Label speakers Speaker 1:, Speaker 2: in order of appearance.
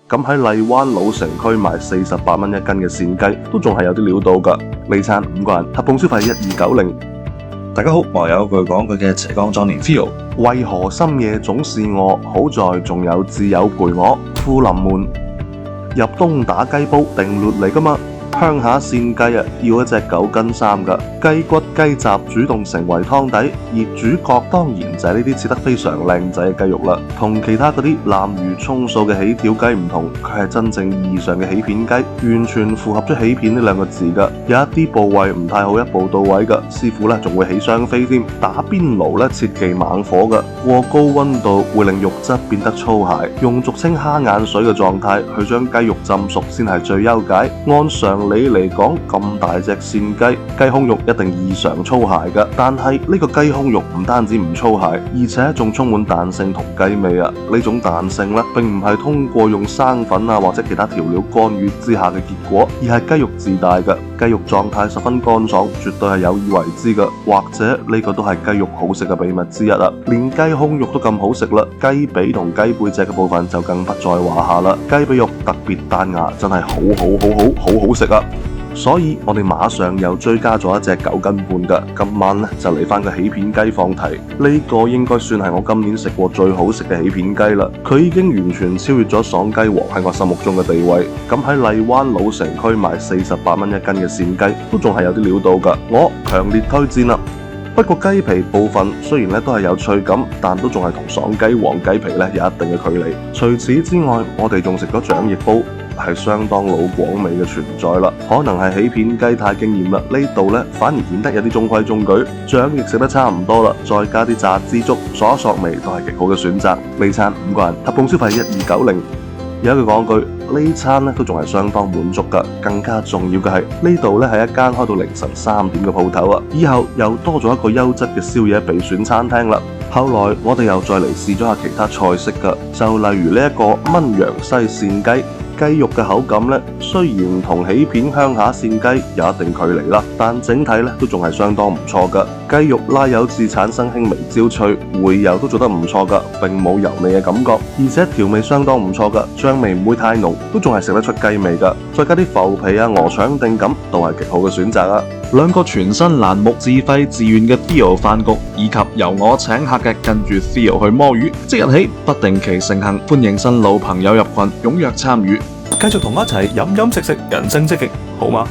Speaker 1: 咁喺荔灣老城區賣48蚊一斤嘅扇雞，都仲係有啲料到㗎。呢餐5個人合共消費1290。
Speaker 2: 大家好，我有一句講佢嘅斜槓壯年 Theo。
Speaker 1: 為何深夜總是餓？好在仲有摯友陪我。富臨門入冬打雞煲定律嚟㗎嘛。鄉下扇雞啊，要一隻9斤3㗎，雞骨雞雜主動成為湯底，而主角當然就係呢啲切得非常靚仔嘅雞肉啦。同其他嗰啲濫竽充數嘅起條雞唔同，佢係真正意義上嘅起片雞，完全符合咗起片呢兩個字㗎。有一啲部位唔太好一步到位㗎，師傅咧仲會起雙飛添。打邊爐咧切忌猛火㗎，過高溫度會令肉質變得粗糙，用俗稱蝦眼水嘅狀態去將雞肉浸熟先係最優解。按常理嚟講，咁大隻扇雞，雞胸肉一定異常粗糙㗎。但係呢個雞胸肉唔單止唔粗糙，而且仲充滿彈性同雞味啊！呢種彈性咧，並唔係通過用生粉啊或者其他調料干預之下嘅結果，而係雞肉自帶嘅。雞肉狀態十分乾爽，絕對係有意為之㗎。或者呢個都係雞肉好食嘅秘密之一啦。連雞胸肉都咁好食啦，雞髀同雞背脊嘅部分就更不在話下啦。雞髀肉特別彈牙，真係好好食啊！所以我哋馬上又追加咗一隻9斤半㗎。今晚咧就嚟返個起片雞放題，呢個應該算係我今年食過最好食嘅起片雞啦。佢已經完全超越咗爽雞王喺我心目中嘅地位。咁喺荔灣老城區賣48蚊一斤嘅扇雞，都仲係有啲料到㗎，我強烈推薦啦。不過雞皮部分雖然都係有脆感，但都仲係同爽雞王雞皮有一定嘅距離。除此之外，我哋仲食咗掌翼煲，係相當老廣味嘅存在啦。可能係起片雞太經驗啦，呢度反而顯得有啲中規中矩。掌翼食得差唔多啦，再加啲炸枝竹，索一索味都係極好嘅選擇。呢餐5個人合共消費1290。有一句講句，呢餐都仲係相當滿足㗎。更加重要嘅係呢度係一間開到凌晨3點嘅鋪頭啊！以後又多咗一個優質嘅宵夜備選餐廳啦。後來我哋又再嚟試咗下其他菜式㗎，就例如呢一個炆羊西扇雞。雞肉嘅口感雖然同起片鄉下扇雞有一定距離啦，但整體都仲係相當唔錯㗎。雞肉拉油至產生輕微焦脆，回油都做得唔錯㗎，並冇油膩嘅感覺，而且調味相當唔錯㗎，醬味唔會太濃，都仲係食得出雞味㗎。再加啲浮皮啊、鵝腸定咁，都係極好嘅選擇啊！
Speaker 2: 兩個全新欄目自費自願嘅 Theo 飯局，以及由我請客嘅跟住 Theo 去摸魚，即日起不定期盛行，歡迎新老朋友入群，踴躍參與，
Speaker 3: 繼續同我一齊飲飲食食，人生積極，好嗎？